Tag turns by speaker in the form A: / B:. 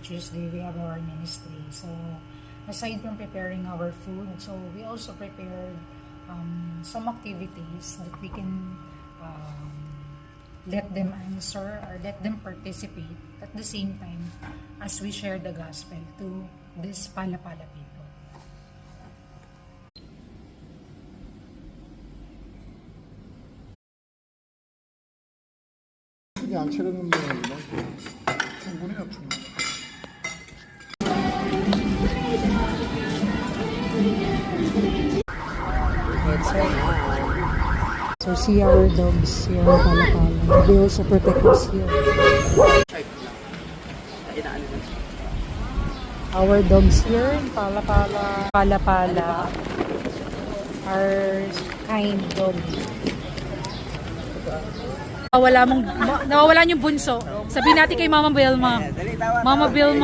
A: Tuesday, we have our ministry. So, aside from preparing our food, so we also prepared some activities that we can let them answer or let them participate at the same time as we share the gospel to these Pala-Pala people.
B: 이게 안 차려놓는 모양이구나. 충분해요, 충분히.
A: So see our dogs here, Pala-Pala. They also protect us here. Our dogs here, Pala-Pala. Pala-Pala are kind dogs.
C: Nawawalan yung bunso. Sabihin natin kay Mama Vilma. Mama Vilma.